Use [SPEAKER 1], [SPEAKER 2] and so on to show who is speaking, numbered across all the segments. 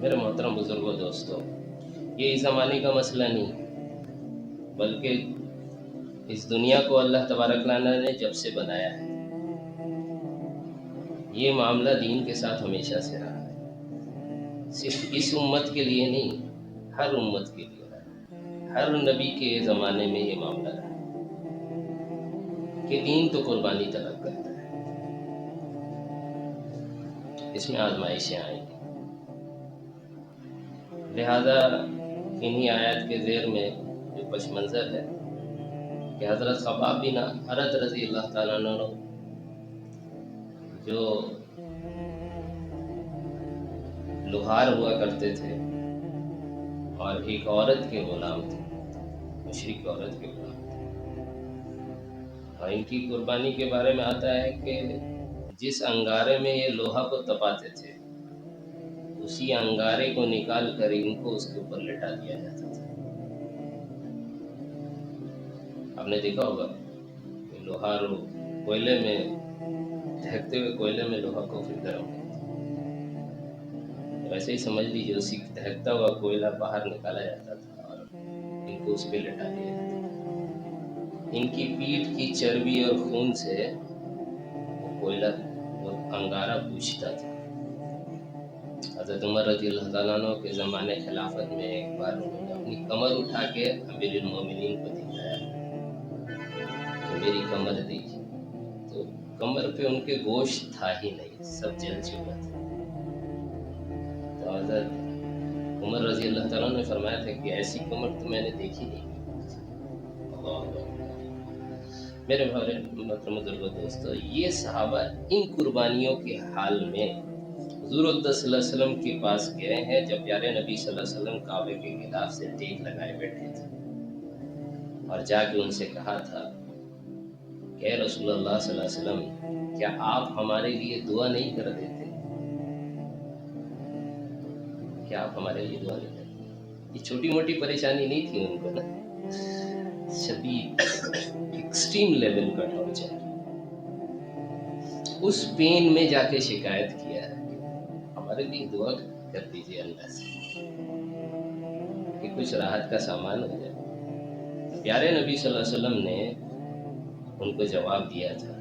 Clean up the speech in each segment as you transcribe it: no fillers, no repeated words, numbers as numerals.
[SPEAKER 1] میرے محترم بزرگوں دوستوں، یہ اس زمانے کا مسئلہ نہیں، بلکہ اس دنیا کو اللہ تبارک تعالیٰ نے جب سے بنایا ہے، یہ معاملہ دین کے ساتھ ہمیشہ سے رہا ہے۔ صرف اس امت کے لیے نہیں، ہر امت کے لیے رہا ہے۔ ہر نبی کے زمانے میں یہ معاملہ رہا کہ دین تو قربانی طلب کرتا ہے، اس میں آزمائشیں آئیں گی۔ لہذا انہی آیات کے زیر میں جو پس منظر ہے کہ حضرت خباب بن ارد رضی اللہ تعالیٰ عنہ جو لوہار ہوا کرتے تھے اور ایک عورت کے غلام تھے، مشرک عورت کے غلام تھے، اور ان کی قربانی کے بارے میں آتا ہے کہ جس انگارے میں یہ لوہا کو تپاتے تھے، اسی انگارے کو نکال کر ان کو اس کے اوپر لٹا دیا جاتا تھا۔ آپ نے دیکھا ہوگا کہ لوہار کوئلے میں دہکتے ہوئے کوئلے میں لوہا کو پھر گرم کرتے، ویسے ہی سمجھ لیجیے اسی دہکتا ہوا کوئلہ باہر نکالا جاتا تھا اور ان کو اس پہ لٹا دیا جاتا تھا۔ ان کی پیٹھ کی چربی اور خون سے وہ کوئلہ، وہ انگارہ بجھتا تھا۔ حضرت عمر رضی اللہ تعالیٰ عنہ کے زمانے خلافت میں ایک بار انہوں نے اپنی کمر اٹھا کے امیر المومنین کو دکھایا کہ میری کمر دیکھیے، تو کمر پہ ان کے گوشت تھا ہی نہیں، سب جل چکا تھا۔ تو حضرت عمر رضی اللہ تعالیٰ نے فرمایا تھا کہ ایسی کمر تو میں نے دیکھی نہیں۔ اللہ اکبر۔ میرے محترم بزرگوں دوستو، یہ صحابہ ان قربانیوں کے حال میں حضور اقدس صلی اللہ علیہ وسلم کے پاس گئے ہیں جب پیارے نبی صلی اللہ علیہ وسلم کعبے کے غلاف سے ٹیک لگائے بیٹھے تھے، اور جا کے ان سے کہا تھا کہ اے رسول اللہ صلی اللہ علیہ وسلم، کیا آپ ہمارے لیے دعا نہیں کر دیتے؟ کیا آپ ہمارے لیے دعا نہیں کرتے؟ یہ چھوٹی موٹی پریشانی نہیں تھی ان کو نا، شدید ایکسٹریم لیول کا ٹارچر۔ اس پین میں جا کے شکایت کیا ہے کہ ہمارے لیے دعا کر دیجیے اللہ سے کہ کچھ راحت کا سامان ہو جائے۔ پیارے نبی صلی اللہ علیہ وسلم نے ان کو جواب دیا تھا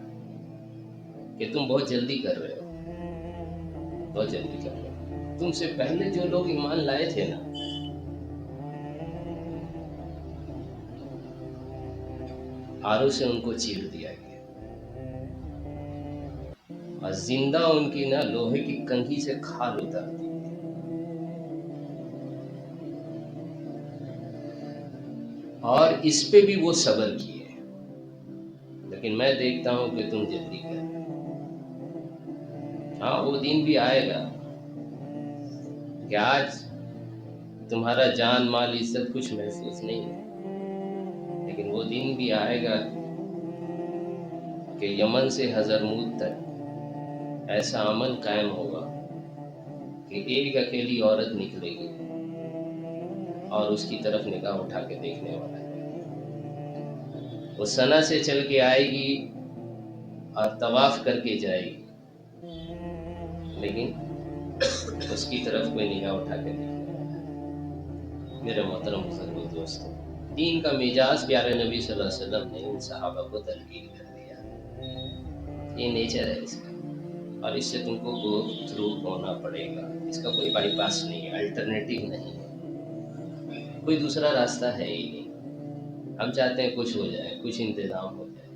[SPEAKER 1] کہ تم بہت جلدی کر رہے ہو، بہت جلدی کر رہے ہو۔ تم سے پہلے جو لوگ ایمان لائے تھے نا، آرو سے ان کو چیر دیا گیا، اور زندہ ان کی نا لوہے کی کنگھی سے کھال اتار دی، اور اس پہ بھی وہ صبر کیے۔ لیکن میں دیکھتا ہوں کہ تم جلدی کر رہے ہو۔ ہاں، وہ دن بھی آئے گا کہ آج تمہارا جان مال عزت کچھ محفوظ نہیں ہے، لیکن وہ دن بھی آئے گا کہ یمن سے حضرموت تک ایسا امن قائم ہوگا کہ ایک اکیلی عورت نکلے گی اور اس کی طرف نگاہ اٹھا کے دیکھنے والا ہے، وہ سنا سے چل کے آئے گی اور طواف کر کے جائے گی، لیکن اس کی طرف کوئی نگاہ اٹھا کے دیکھنے والا ہے۔ میرے محترم بزرگوں دوستوں، دین کا مزاج پیارے نبی صلی اللہ علیہ وسلم نے ان صحابہ کو تلقین کر دیا، یہ نیچر ہے اس کا، اور اس سے تم کو گو تھرو ہونا پڑے گا، اس کا کوئی بائی پاس نہیں ہے، الٹرنیٹیو نہیں ہے، کوئی دوسرا راستہ ہے ہی نہیں۔ ہم چاہتے ہیں کچھ ہو جائے، کچھ انتظام ہو جائے،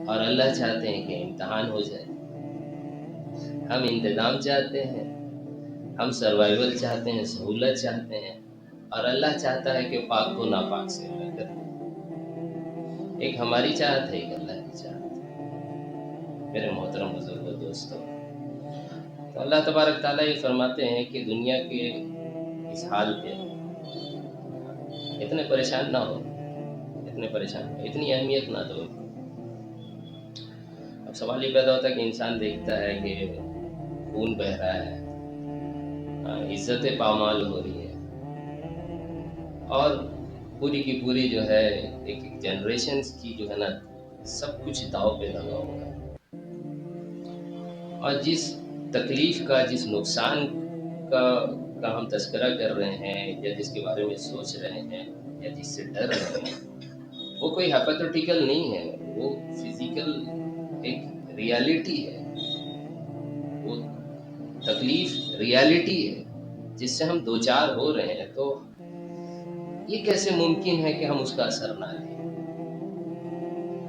[SPEAKER 1] اور اللہ چاہتے ہیں کہ امتحان ہو جائے۔ ہم انتظام چاہتے ہیں، ہم سروائیول چاہتے ہیں، سہولت چاہتے ہیں، اور اللہ چاہتا ہے کہ پاک کو ناپاک سے الگ کر دے۔ ایک ہماری چاہت ہے، ایک اللہ کی چاہت ہے۔ میرے محترم بزرگوں دوستوں، تو اللہ تبارک تعالیٰ یہ فرماتے ہیں کہ دنیا کے اس حال پہ اتنے پریشان نہ ہو، اتنے پریشان، اتنی اہمیت نہ دو۔ اب سوال یہ پیدا ہوتا ہے کہ انسان دیکھتا ہے کہ خون بہہ رہا ہے، عزتیں پامال ہو رہی ہے، اور پوری کی پوری جو ہے ایک جنریشنز کی جو ہے نا سب کچھ داؤ پہ لگا ہوا ہے، اور جس تکلیف کا، جس نقصان کا ہم تذکرہ کر رہے ہیں یا جس کے بارے میں سوچ رہے ہیں یا جس سے ڈر رہے ہیں، وہ کوئی ہیپوتھیٹیکل نہیں ہے، وہ فزیکل ایک ریالٹی ہے، وہ تکلیف ریالٹی ہے جس سے ہم دوچار ہو رہے ہیں. تو یہ کیسے ممکن ہے کہ ہم اس کا اثر نہ لیں؟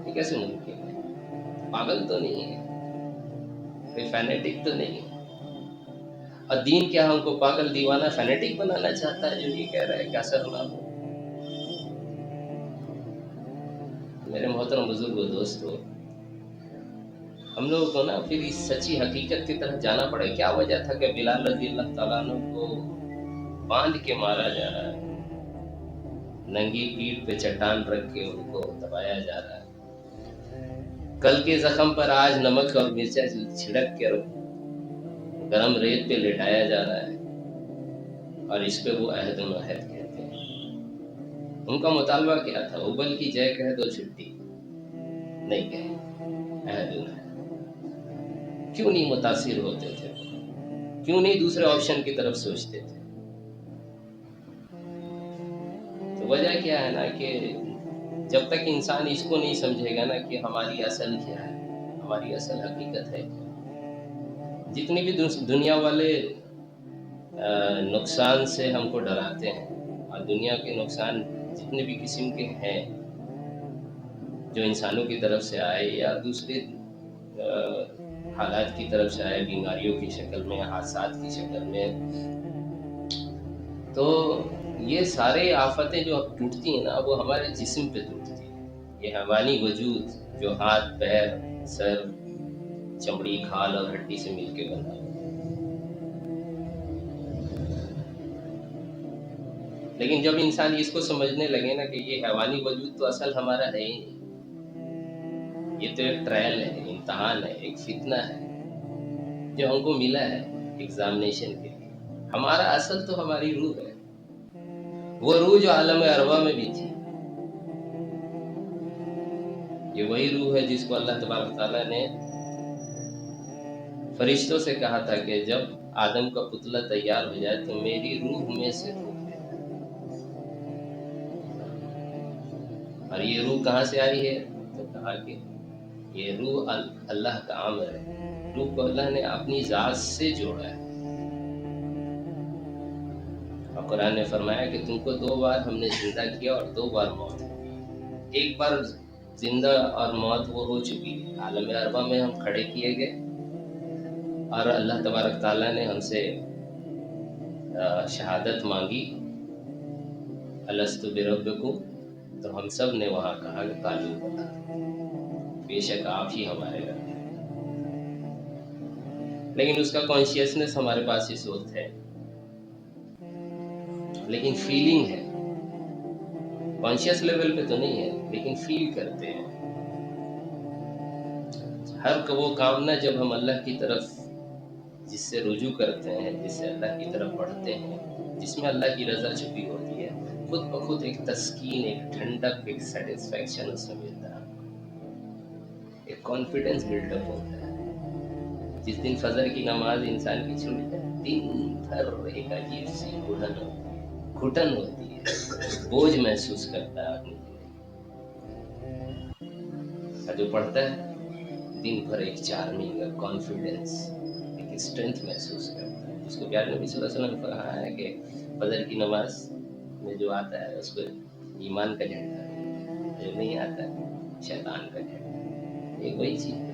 [SPEAKER 1] یہ کیسے ممکن ہے؟ پاگل تو نہیں ہے، کوئی فینیٹک تو نہیں ہے. اور دین کیا ہم کو پاگل دیوانہ فینیٹک بنانا چاہتا ہے جو یہ کہہ رہا ہے کہ اثر نہ ہو؟ میرے محترم بزرگ و دوستو، ہم لوگوں کو نا پھر اس سچی حقیقت کی طرف جانا پڑے. کیا وجہ تھا کہ بلال رضی اللہ تعالیٰ عنہ کو باندھ کے مارا جا رہا ہے، ننگی پیٹھ پہ چٹان رکھ کے ان کو دبایا جا رہا ہے، کل کے زخم پر آج نمک اور مرچا چھڑک کے گرم ریت پہ لٹایا جا رہا ہے، اور اس پہ وہ عہد و عہد کہتے ہیں. ان کا مطالبہ کیا تھا؟ ابل کی جے کہہ دو چھٹی نہیں کہے، عہد و عہد. کیوں نہیں متاثر ہوتے تھے؟ کیوں نہیں دوسرے آپشن کی طرف سوچتے تھے؟ تو وجہ کیا ہے نا کہ جب تک انسان اس کو نہیں سمجھے گا نا کہ ہماری اصل کیا ہے، ہماری اصل حقیقت ہے کیا. جتنی بھی دنیا والے نقصان سے ہم کو ڈراتے ہیں، اور دنیا کے نقصان جتنے بھی قسم کے ہیں جو انسانوں کی طرف سے آئے یا دوسرے حالات کی طرف سے آئے، بیماریوں کی شکل میں، حادثات کی شکل میں، تو یہ سارے آفتیں جو ٹوٹتی ہیں نا وہ ہمارے جسم پہ ٹوٹتی ہیں. یہ حیوانی وجود جو ہاتھ، پیر، سر، چمڑی، کھال اور ہڈی سے مل کے بنا ہے. لیکن جب انسان اس کو سمجھنے لگے نا کہ یہ حیوانی وجود تو اصل ہمارا ہے ہی نہیں، یہ تو ایک ٹرائل ہے، امتحان ہے، ایک فتنہ ہے جو ہم کو ملا ہے ایگزامینیشن کے لیے. ہمارا اصل تو ہماری روح ہے، وہ روح جو عالم ارواح میں بھی تھی. یہ وہی روح ہے جس کو اللہ تبارک تعالیٰ نے فرشتوں سے کہا تھا کہ جب آدم کا پتلا تیار ہو جائے تو میری روح میں سے روح لے. اور یہ روح کہاں سے آئی ہے؟ تو کہا کہ یہ روح اللہ کا امر ہے. روح کو اللہ نے اپنی ذات سے جوڑا ہے. اور قرآن نے فرمایا کہ تم کو 2 بار ہم نے زندہ کیا اور 2 بار موت ہو گئی. ایک بار زندہ اور موت وہ ہو چکی ہے، عالم ارواح میں ہم کھڑے کیے گئے اور اللہ تبارک تعالیٰ نے ہم سے شہادت مانگی، الست بربکم، تو ہم سب نے وہاں کہا کہ قالوا بلی، بے شک آپ ہی ہمارے رب ہیں. لیکن اس کا کانشیسنس ہمارے پاس اس وقت ہے، لیکن فیلنگ ہے. کانشیس لیول پہ تو نہیں ہے لیکن فیل کرتے ہیں. ہر وہ کام نہ جب ہم اللہ کی طرف جس سے رجوع کرتے ہیں، جس سے اللہ کی طرف بڑھتے ہیں، جس میں اللہ کی رضا چھپی ہوتی ہے، خود بخود ایک تسکین، ایک ٹھنڈک، ایک سیٹسفیکشن اس میں ملتا ہے، ایک کانفیڈنس بلڈ اپ ہوتا ہے. جس دن فجر کی نماز انسان کی چھوٹ جائے، دن بھر ایک عجیب سی گھٹن ہوتی ہے، بوجھ محسوس کرتا ہے اپنی زندگی. اور جو پڑھتا ہے دن بھر ایک چارمنگ، کانفیڈنس، ایک اسٹرینتھ محسوس کرتا ہے، جس کو پیارے نبی صلی اللہ علیہ وسلم نے کہا ہے کہ فجر کی نماز میں جو آتا ہے اس کو ایمان کا جھنڈا، جو نہیں آتا ہے شیطان کا جھنڈا. یہ وہی چیز ہے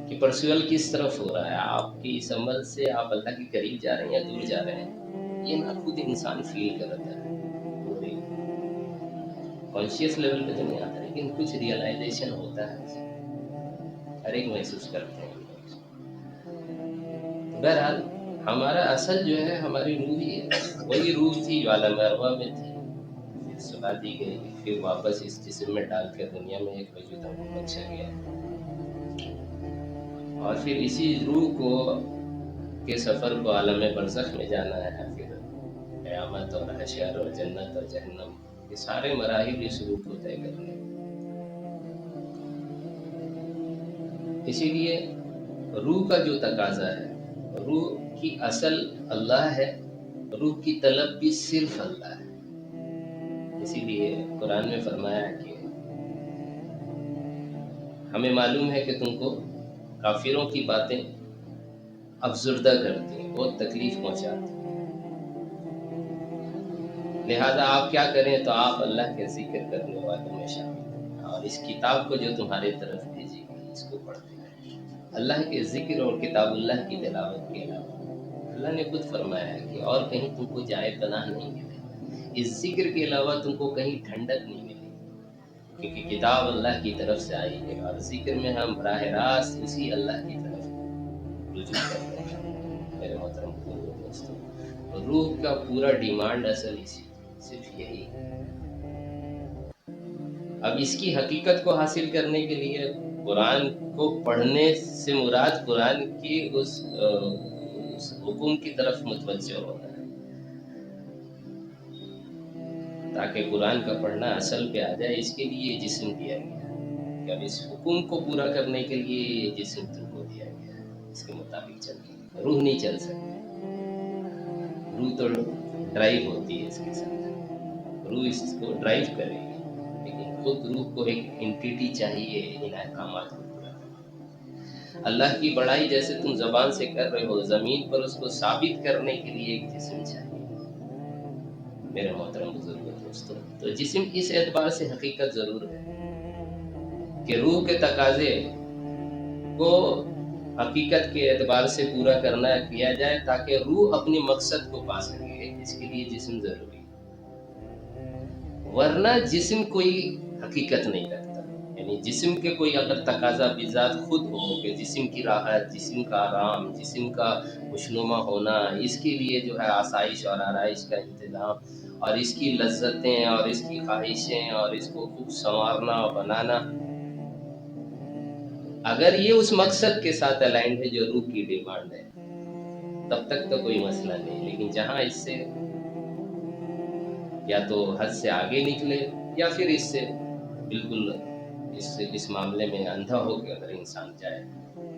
[SPEAKER 1] کہ پرسوال کس طرف ہو رہا ہے، آپ کی اس عمل سے آپ اللہ کے قریب جا رہے ہیں یا دور جا رہے ہیں. یہ نہ خود انسان فیل کرتا ہے، کانشیس لیول پہ تو نہیں آتا لیکن کچھ ریئلائزیشن ہوتا ہے، ہر ایک محسوس کرتے ہیں. بہرحال ہمارا اصل جو ہے ہماری روح ہی ہے، وہی روح تھی جو عالم ارواح میں تھی، پھر سلا دی گئی، پھر واپس اس جسم میں ڈال کر دنیا میں ایک وجود ہم کو بخشا گیا، اور پھر اسی روح کو کے سفر کو عالم برزخ میں جانا ہے. پھر قیامت اور حشر اور جنت اور جہنم، یہ سارے مراحل اس روح کو طے کرنے. اسی لیے روح کا جو تقاضا ہے روح کی اصل اللہ ہے، روح کی طلب بھی صرف اللہ ہے۔ اسی لیے قرآن میں فرمایا کہ ہمیں معلوم ہے کہ تم کو کافروں کی باتیں افسردہ کرتی ہیں، بہت تکلیف پہنچاتی ہیں، لہذا آپ کیا کریں تو آپ اللہ کے ذکر کرنے والوں میں شامل ہیں، اور اس کتاب کو جو تمہارے طرف بھیجی گئی اس کو پڑھتے رہیں۔ اللہ کے ذکر اور کتاب اللہ کی تلاوت کے علاوہ اللہ نے خود فرمایا ہے کہ اور کہیں تم کو جائے پناہ نہیں ملے، اس ذکر کے علاوہ تم کو کہیں ٹھنڈک نہیں ملے، کیونکہ کتاب اللہ کی طرف سے آئی ہے، اور ذکر میں ہم براہ راست اسی اللہ کی طرف رجوع کرتے ہیں۔ میرے محترم دوستوں، روح کا پورا ڈیمانڈ اصل اسی صرف یہی ہے۔ اب اس کی حقیقت کو حاصل کرنے کے لیے قرآن کو پڑھنے سے مراد قرآن کی اس حکم کی طرف متوجہ ہونا ہے، تاکہ قرآن کا پڑھنا اصل پہ آ جائے۔ اس کے لیے جسم دیا گیا ہے کہ اب اس حکم کو پورا کرنے کے لیے یہ جسم تم کو دیا گیا ہے، اس کے مطابق چلے۔ روح نہیں چل سکتی، روح تو ڈرائیو ہوتی ہے اس کے ساتھ، روح اس کو ڈرائیو کرے گی، لیکن خود روح کو ایک انٹیٹی چاہیے ان احکامات کو پورا کرنے۔ اللہ کی بڑائی جیسے تم زبان سے کر رہے ہو، زمین پر اس کو ثابت کرنے کے لیے ایک جسم چاہیے۔ میرے محترم بزرگ دوستوں، تو جسم اس اعتبار سے حقیقت ضرور ہے کہ روح کے تقاضے کو حقیقت کے اعتبار سے پورا کرنا کیا جائے تاکہ روح اپنے مقصد کو پا سکے، اس کے لیے جسم ضروری ہے، ورنہ جسم کوئی حقیقت نہیں رکھتا۔ یعنی جسم کے کوئی اگر تقاضا بذات خود ہو کہ جسم کی راحت، جسم کا آرام، جسم کا خوشنما ہونا، اس کے لیے جو ہے آسائش اور آرائش کا انتظام، اور اس کی لذتیں اور اس کی خواہشیں اور اس کو خوب سنوارنا اور بنانا، اگر یہ اس مقصد کے ساتھ الائنڈ ہے جو روح کی ڈیمانڈ ہے، تب تک تو کوئی مسئلہ نہیں۔ لیکن جہاں اس سے یا تو حد سے آگے نکلے یا پھر اس سے بالکل اس معاملے میں اندھا ہو کے اگر انسان جائے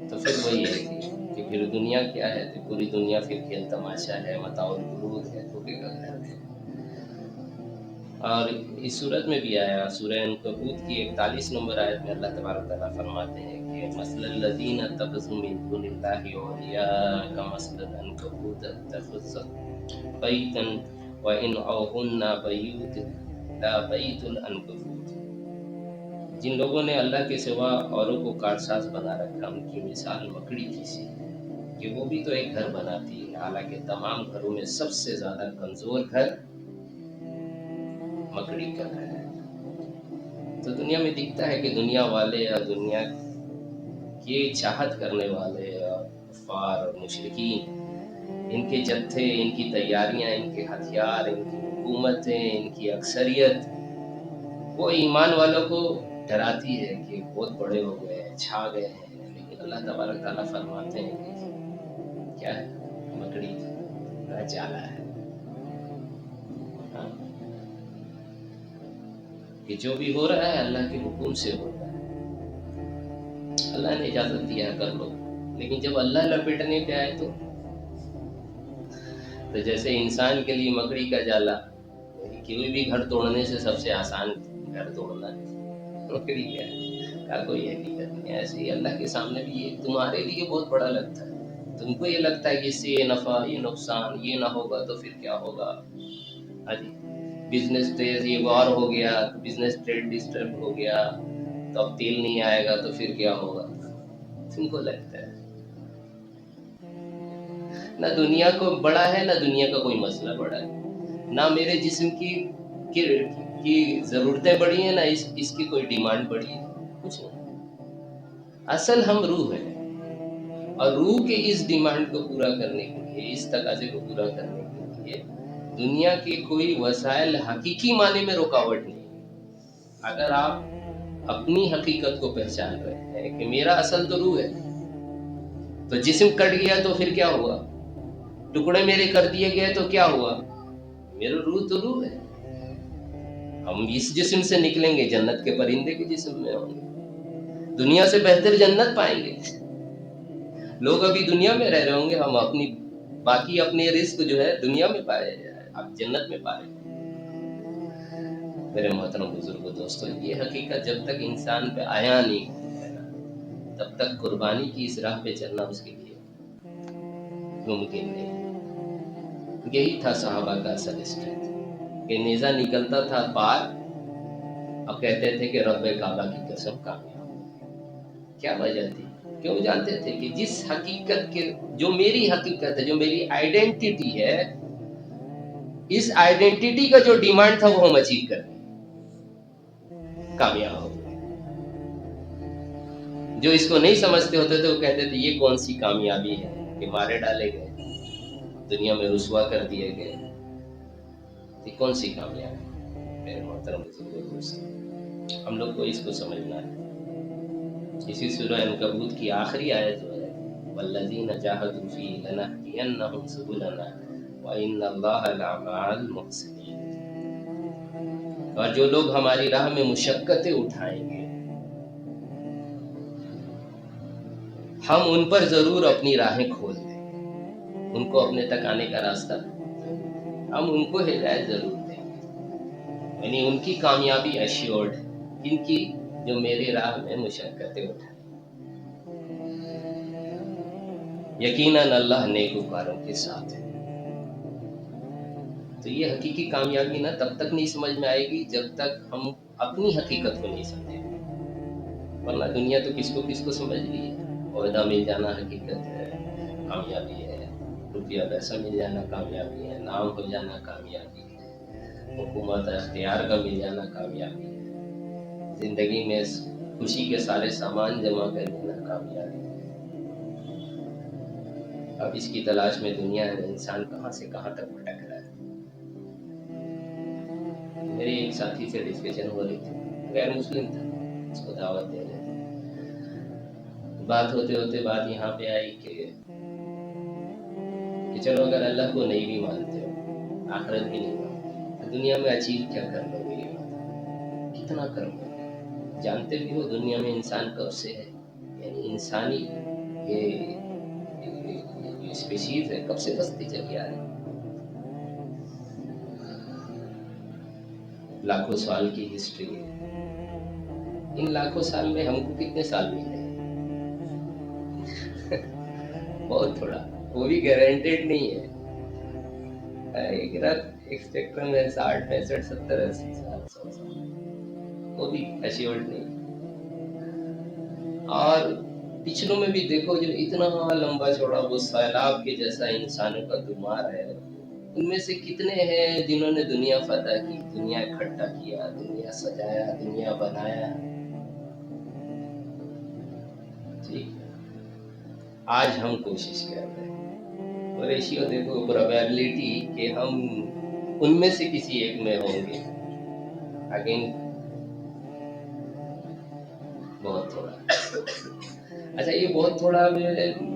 [SPEAKER 1] تو پھر وہی ہے کہ پھر دنیا کیا ہے، تو پوری دنیا پھر کھیل تماشا ہے، متاع الغرور ہے، دھوکے کا گھر ہے۔ اور اس صورت میں بھی آیا سورہ عنکبوت کی 41 نمبر آیت میں اللہ تبارک تعالیٰ فرماتے ہیں کہ مثل الذین اتخذوا من دون اللہ اولیاء کمثل العنکبوت اتخذت بیتا وان اوہن بیوت لا بیت العنکبوت۔ جن لوگوں نے اللہ کے سوا اوروں کو کارساز بنا رکھا، ان کی مثال مکڑی کی سی کہ وہ بھی تو ایک گھر بناتی ہے، حالانکہ تمام گھروں میں سب سے زیادہ کمزور گھر مکڑی کا گھر ہے۔ تو دنیا میں دکھتا ہے کہ دنیا والے اور دنیا کے چاہت کرنے والے اور کفار اور مشرکین، ان کے جتھے، ان کی تیاریاں، ان کے ہتھیار، ان کی حکومتیں، ان کی اکثریت وہ ایمان والوں کو ڈراتی ہے کہ بہت بڑے ہو گئے ہیں، چھا گئے ہیں، لیکن اللہ تبارک تعالیٰ فرماتے ہیں کہ کیا ہے، مکڑی کا جالا ہے۔ ہاں، کہ جو بھی ہو رہا ہے اللہ کے حکم سے ہو رہا ہے، اللہ نے اجازت دیا ہے کر لو، لیکن جب اللہ لپیٹنے پہ آئے تو جیسے انسان کے لیے مکڑی کا جالا کوئی بھی گھر توڑنے سے سب سے آسان گھر توڑنا ہے، مکڑی کا کوئی حقیقت نہیں ہے، ایسے ہی اللہ کے سامنے بھی یہ تمہارے لیے بہت بڑا لگتا ہے، تم کو یہ لگتا ہے کہ اس سے یہ نفع، یہ نقصان، یہ نہ ہوگا تو پھر کیا ہوگا، بزنس ٹریڈ یہ وار ہو گیا، بزنس ٹریڈ ڈسٹرب ہو گیا تو اب تیل نہیں آئے گا تو پھر کیا ہوگا، تم کو لگتا ہے نہ دنیا کو بڑا ہے، نہ دنیا کا کوئی مسئلہ بڑا ہے، نہ میرے جسم کی ضرورتیں بڑی ہیں، نہ اس کی کوئی ڈیمانڈ بڑی ہے، کچھ نہیں۔ اصل ہم روح ہیں، اور روح کے اس ڈیمانڈ کو پورا کرنے کے لیے، اس تقاضے کو پورا کرنے کے لیے دنیا کے کوئی وسائل حقیقی معنی میں رکاوٹ نہیں۔ اگر آپ اپنی حقیقت کو پہچان رہے ہیں کہ میرا اصل تو روح ہے، تو جسم کٹ گیا تو پھر کیا ہوا، ٹکڑے میرے کر دیے گئے تو کیا ہوا، میرا روح تو روح ہے، ہم اس جسم سے نکلیں گے جنت کے پرندے کے جسم میں ہوں گے، دنیا سے بہتر جنت پائیں گے، لوگ ابھی دنیا میں رہ رہے ہوں گے، ہم اپنی باقی اپنے رزق جو ہے دنیا میں پائے جائے، آپ جنت میں پا رہے ہیں۔ میرے محترم بزرگوں، دوستوں، یہ حقیقت جب تک انسان پہ آیا نہیں ہے نا، تب تک قربانی کی اس راہ پہ چلنا اس کے لیے ممکن نہیں۔ یہی تھا صحابہ کا اصل اسٹرینتھ، کہ نیزہ نکلتا تھا پار، اب کہتے تھے کہ رب کعبہ کی قسم کامیاب۔ کیا وجہ تھی؟ کیوں جانتے تھے کہ جس حقیقت کے، جو میری حقیقت ہے، جو میری آئیڈینٹی ہے، اس آئیڈینٹی کا جو ڈیمانڈ تھا وہ ہم اچیو کر کامیاب ہو گئے۔ جو اس کو نہیں سمجھتے ہوتے تھے وہ کہتے تھے یہ کون سی کامیابی ہے کہ مارے ڈالے گئے، دنیا میں رسوا کر دیے گئے، یہ کون سی کامیابی؟ میرے محترم بزرگوں، دوستوں، ہم لوگ کو اس کو سمجھنا ہے۔ اسی سورہ عنکبوت کی آخری آیت جو ہے، والذین جاہدوا فینا لنہدینہم سبلنا وان اللہ لمع المحسنین، اور جو لوگ ہماری راہ میں مشقتیں اٹھائیں گے، ہم ان پر ضرور اپنی راہیں کھول دیں گے، ان کو اپنے تک آنے کا راستہ، ہم ان کو ہدایت ضرور دیں گے، یعنی ان کی کامیابی ایشیورڈ ہے، ان کی جو میری راہ میں مشقتیں اٹھائیں۔ یقیناً اللہ نیکوکاروں کے ساتھ ہے۔ تو یہ حقیقی کامیابی نہ تب تک نہیں سمجھ میں آئے گی جب تک ہم اپنی حقیقت کو نہیں سمجھیں گے، ورنہ دنیا تو کس کو سمجھ لی ہے۔ عہدہ مل جانا حقیقت ہے، کامیابی ہے، روپیہ پیسہ مل جانا کامیابی ہے، نام ہو جانا کامیابی ہے، حکومت اختیار کا مل جانا کامیابی ہے، زندگی میں خوشی کے سارے سامان جمع کر لینا کامیابی ہے۔ اب اس کی تلاش میں دنیا ہے، انسان کہاں سے کہاں تک بھٹک رہا ہے۔ میری ایک ساتھی سے ڈسکشن ہو رہی تھی، غیر مسلم تھا، اس کو دعوت دے رہے تھے، بات ہوتے ہوتے بات یہاں پہ آئی کہ چلو اگر اللہ کو نہیں بھی مانتے ہو، آخرت بھی نہیں مانتے، تو دنیا میں اچیو کیا کر لو گے؟ یہ بات کتنا کر لو گے؟ جانتے بھی ہو دنیا میں انسان کب سے ہے، یعنی انسانی یہ اسپیشیز ہے کب سے بستی چلی آ رہی، لاکھوں سال کی ہسٹری ہے۔ ان لاکھوں سال میں ہم کو کتنے سال ملے؟ بہت تھوڑا، وہ بھی گارنٹیڈ نہیں ہے۔ ایک رات ایک اسپیکٹرم ہے 60 65 70 80 سال 100 سال، وہ بھی ایشیورڈ نہیں۔ اور پچھلوں میں بھی دیکھو، جو اتنا لمبا چوڑا وہ سیلاب کے جیسا انسانوں کا دمار ہے، ان میں سے کتنے ہیں جنہوں نے دنیا فتح کی، دنیا اکٹھا کیا، دنیا سجایا، دنیا بنایا؟ ٹھیک ہے، آج ہم کوشش کر رہے ہیں، اور ریشیو دیکھو، پروبیبلٹی کہ ہم ان میں سے کسی ایک میں ہوں گے، اگین بہت تھوڑا۔ اچھا، یہ بہت تھوڑا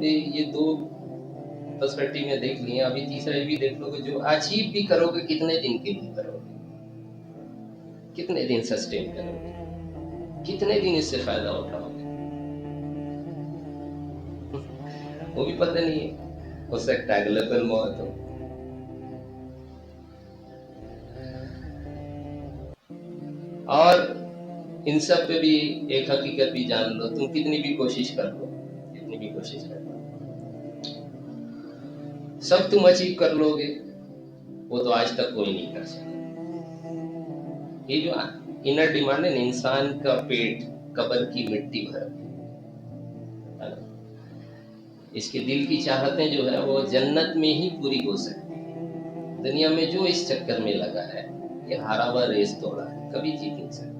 [SPEAKER 1] یہ دو پرسپیکٹیو میں دیکھ لیا، ابھی تیسرا یہ بھی دیکھ لو کہ جو اچیو بھی کرو گے کتنے دن کے لیے کرو گے، کتنے دن سسٹین کرو گے، کتنے دن اس سے فائدہ اٹھاؤ گے، وہ بھی پتہ نہیں ہے، ہو سکتا ہے اگلے پل موت ہو۔ اور ان سب پہ بھی ایک حقیقت بھی جان لو، تم کتنی بھی کوشش کر لو، کتنی بھی کوشش کر لو، سب تم اچیو کر لو گے، وہ تو آج تک کوئی نہیں کر سکا۔ یہ جو انر ڈیمانڈ ہے نا، انسان کا پیٹ قبر کی مٹی بھر ہے نا، اس کے دل کی چاہتیں جو ہے وہ جنت میں ہی پوری ہو سکتی ہیں۔ دنیا میں جو اس چکر میں لگا ہے، یہ ہارا ہوا ریس توڑا ہے، کبھی جیت نہیں سکتا۔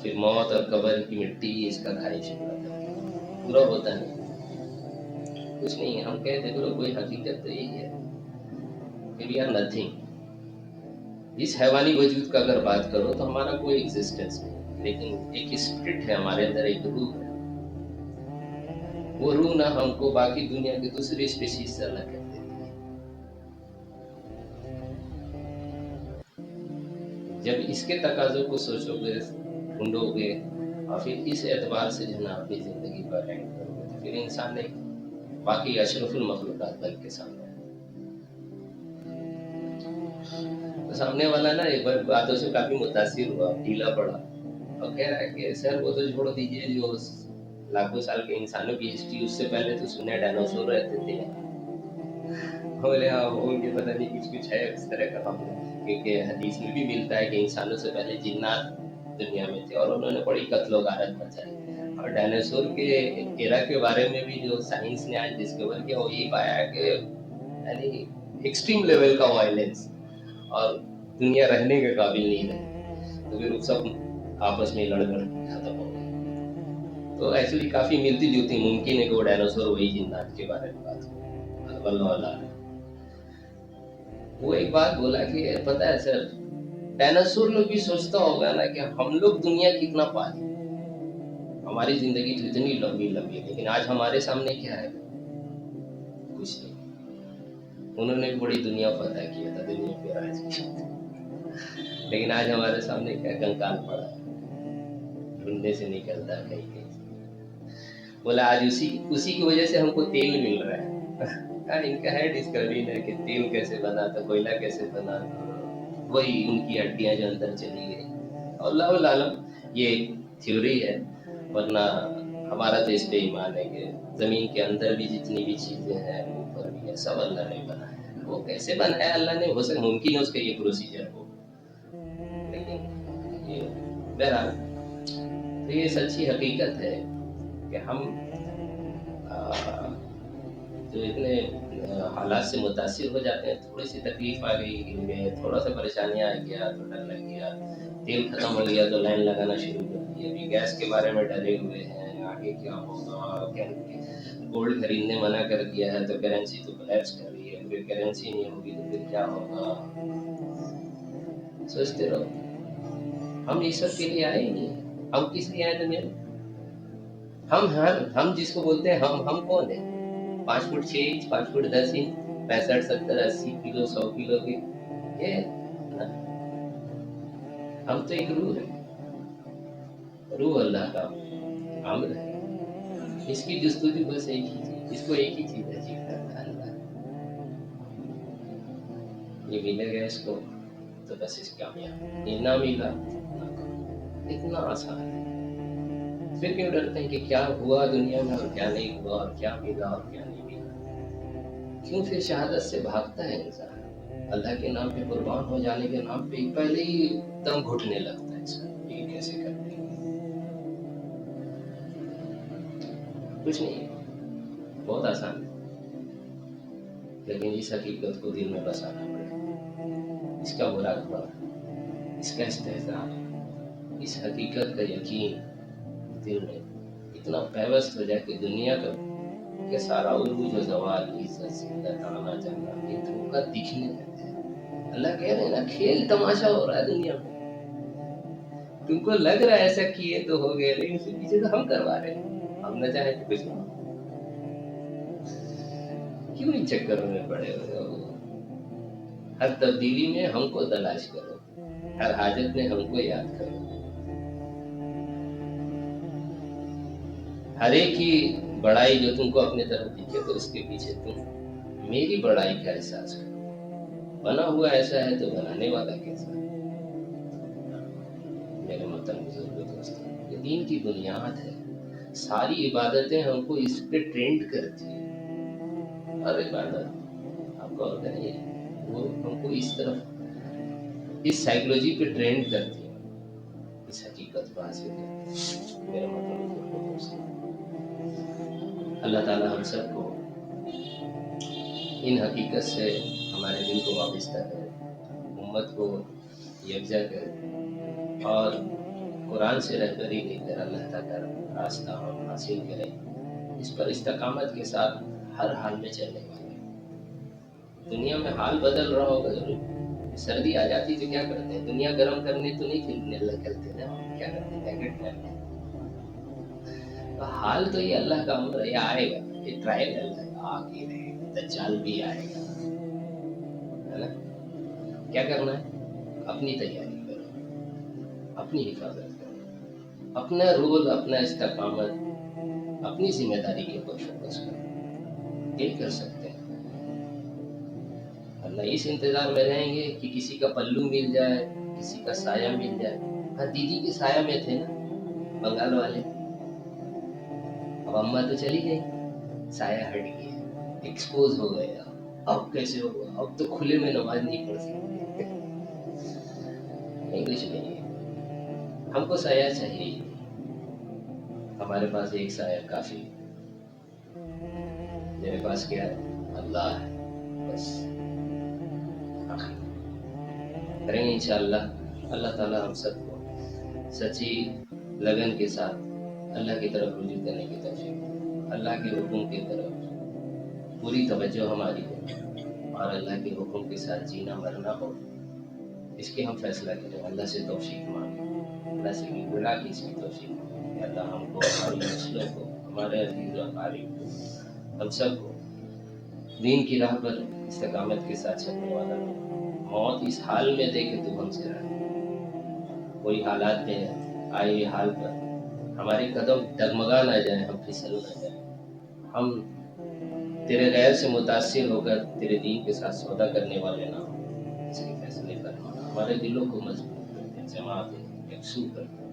[SPEAKER 1] پھر موت اور قبر کی مٹی اس کا خواہش پورا ہوتا نہیں، کچھ نہیں ہے۔ ہم کہتے ہیں کوئی حقیقت تو یہی ہے کہ وی آر نتھنگ۔ اس حیوانی وجود کا اگر بات کرو تو ہمارا کوئی ایگزسٹنس نہیں، لیکن ایک اسپرٹ ہے ہمارے اندر، ایک روح ہے، وہ روح نہ ہم کو باقی دنیا کے دوسری اسپیشیز سے الگ کر دیتی ہے۔ جب اس کے تقاضوں کو سوچو گے، ڈھونڈو گے، اور پھر اس اعتبار سے جو ہے نا اپنی زندگی پر اینڈ کرو گے، بھی انسان نہیں، باقی اشرف المخلوقات بن کے سامنے تو سامنے والا نا ایک بار باتوں سے کافی متاثر ہوا، ڈھیلا پڑا اور کہہ رہا ہے کہ سر وہ تو چھوڑ دیجیے، جو لاکھوں سال کے انسانوں کی ہسٹری، اس سے پہلے تو سنے ڈائناسور رہتے تھے. بولے ہاں ان کے پتہ نہیں کچھ کچھ ہے اس طرح کا ہم نے، کیونکہ حدیث میں بھی ملتا ہے کہ انسانوں سے پہلے جنات دنیا میں تھے اور انہوں نے بڑی قتل و غارت مچائی. اور ڈائناسور کے ایرا کے بارے میں بھی جو سائنس نے آج ڈسکور کیا وہ یہ پایا ہے کہ یعنی ایکسٹریم لیول کا وائلنس اور دنیا رہنے کے قابل نہیں رہی، تو پھر وہ سب آپس میں لڑ کر ختم ہو گئے. تو ایکچولی کافی ملتی جلتی، ممکن ہے کہ وہ ڈائناسور وہی جنات کے بارے میں بات ہو. اللہ وہ ایک بات بولا کہ پتہ ہے سر، ڈائناسور لوگ بھی سوچتا ہوگا نا کہ ہم لوگ دنیا کتنا پالے، ہماری زندگی تو اتنی لمبی لمبی ہے، لیکن آج ہمارے سامنے کیا ہے؟ کچھ نہیں. انہوں نے بڑی دنیا فتح کیا تھا، دنیا پہ راج کیا تھا، لیکن آج ہمارے سامنے کیا کنکال پڑا ہے، ڈھونڈنے سے نکلتا ہے کہیں کہیں. بولا آج اسی کی وجہ سے ہم کو تیل مل رہا ہے. ان کا ہے ڈسکوری ہے کہ تیل کیسے بنا تھا، کوئلہ کیسے بنا تھا، وہی ان کی ہڈیاں جو اندر چلی گئی. اللہ عالم، یہ ایک تھیوری ہے، ورنہ ہمارا تو اس پہ ایمان ہے کہ زمین کے اندر بھی جتنی بھی چیزیں ہیں، اوپر بھی ہے، سب اللہ نے بنایا ہے. وہ کیسے بنایا اللہ نے، ہو سکتا ممکن ہے اس کا یہ پروسیجر ہو، لیکن یہ بہرحال تو یہ سچی حقیقت ہے کہ ہم جو اتنے حالات سے متاثر ہو جاتے ہیں، تھوڑی سی تکلیف آ گئی، گر گئے، تھوڑا سا پریشانیاں آ گیا تو ڈر لگ گیا، تیل ختم ہو گیا تو لائن لگانا شروع کر دی، ابھی گیس کے بارے میں ڈرے ہوئے ہیں، آگے کیا ہوگا، گولڈ خریدنے منع کر دیا ہے تو کرنسی تو کلیپس کر رہی ہے، پھر کرنسی نہیں ہوگی تو پھر کیا ہوگا. سوچتے رہو، ہم اس سب کے لیے آئے ہی نہیں. ہم کس لیے آئے دنیا میں؟ ہم جس کو بولتے ہیں ہم کون ہیں؟ 5 فٹ 6 انچ، 5 فٹ 10 انچ، 65 70 80 کلو 100 کلو کے، یہ ہم تو ایک روح ہے، روح اللہ کا عمل ہے. اس کی جستجو بس ایک ہی چیز، اس کو ایک ہی چیز عجیب کرتا ہے، اللہ. یہ ملے گا اس کو تو بس اس کامیاب، یہ نہ ملا اتنا آسان ہے. پھر کیوں ڈرتے ہیں کہ کیا ہوا دنیا میں اور کیا نہیں ہوا، اور کیا ملا اور کیا نہیں ملا؟ کیوں پھر شہادت سے بھاگتا ہے انسان؟ اللہ کے نام پہ قربان ہو جانے کے نام پہ پہلے ہی دم گھٹنے لگتا ہے انسان، یہ کیسے کر دیں گے؟ کچھ نہیں، بہت آسان ہے، لیکن اس حقیقت کو دل میں بسانا پڑے، اس کا مراقبہ، اس کا استحضار، اس حقیقت کا یقین دل میں اتنا پیوست ہو جائے کہ دنیا کا کہ سارا عروج و زوال، عزت ذلت آنا جانا یہ دھوکہ دکھنے لگتا ہے. اللہ کہہ رہے ہیں نا، کھیل تماشا ہو رہا ہے دنیا میں، تم کو لگ رہا ہے ایسا کیے تو ہو گئے، لیکن اس کے پیچھے تو ہم کروا رہے ہیں، ہم نہ چاہیں تو کچھ نہ ہو. کیوں ان چکروں میں پڑے ہوئے ہو؟ ہر تبدیلی میں ہم کو تلاش کرو، ہر حاجت میں ہم کو یاد کرو. ہر ایک کی بڑائی جو تم کو اپنے طرف دکھے تو اس کے پیچھے تم میری بڑائی کا احساس کرو. بنا ہوا ایسا ہے تو بنانے والا کیسا ہے؟ میرے محترم بزرگوں دوستوں، یہ دین کی بنیاد ہے. ساری عبادتیں ہم کو اس پہ ٹرینڈ کرتی ہیں، ہر عبادت آپ غور کریں وہ ہم کو اس طرف، اس سائیکلوجی پہ ٹرینڈ کرتی ہے، اس حقیقت کو حاصل کرتی ہے. میرے محترم بزرگوں دوستوں، اللہ تعالیٰ ہم سب کو ان حقیقت سے ہمارے دل کو وابستہ کرے، امت کو یکجا کرے اور قرآن سے رہبری لے کر اللہ تعالیٰ کا راستہ ہم حاصل کریں، اس پر استقامت کے ساتھ ہر حال میں چلنے والے. دنیا میں حال بدل رہا ہوگا ضرور، سردی آ جاتی تو کیا کرتے ہیں؟ دنیا گرم کرنے تو نہیں کرتے نا، کیا کرتے ہیں؟ جیکٹ پہنتے ہیں. تو حال تو یہ اللہ کا امر ہے، یہ آئے گا، یہ ٹرائل اللہ کا آ کے رہے گا، دجال بھی آئے گا، ہے نا؟ کیا کرنا ہے؟ اپنی تیاری کرو، اپنی حفاظت کرو، اپنا رول، اپنا استقامت، اپنی ذمہ داری کے اوپر فوکس کریں، یہی کر سکتے ہیں۔ اللہ اس انتظار میں رہیں گے کہ کسی کا پلو مل جائے، کسی کا سایہ مل جائے۔ ہاں دیدی کے سایہ میں تھے نا بنگال والے، اب اماں تو چلی گئی، سایہ ہٹ گیا، ایکسپوز ہو گیا۔ اب کیسے ہوگا؟ اب تو کھلے میں نماز نہیں پڑھ سکتے۔ انگلش میں یہ ہم کو سایہ چاہیے، ہمارے پاس ایک سایہ کافی ہے۔ میرے پاس کیا ہے؟ اللہ ہے بس۔ آخر کریں گے انشاءاللہ۔ اللہ تعالیٰ ہم سب کو سچی لگن کے ساتھ اللہ کی طرف رجوع کرنے کی توفیق، اللہ کے حکم کی طرف پوری توجہ ہماری ہو اور اللہ کے حکم کے ساتھ جینا مرنا ہو، اس کے ہم فیصلہ کریں، اللہ سے توفیق مانگیں، اللہ سے بھی بلا کی اس کی توفیق مانگیں کہ اللہ ہم کو، ہماری نسلوں کو، ہمارے عزیز و اقارب کو، ہم سب کو دین کی راہ پر استقامت کے ساتھ چلنے والا بنا۔ موت اس حال میں دے کہ تو ہم سے رہے، کوئی حالات میں آئے حال پر ہمارے قدم ڈگمگا نہ جائیں، ہم پھسل نہ جائیں، ہم تیرے غیر سے متاثر ہو کر تیرے دین کے ساتھ سودا کرنے والے نہ ہوں، اس کے فیصلے فرمانا، ہمارے دلوں کو مضبوط کر دے، جماعت یکسو کر دے۔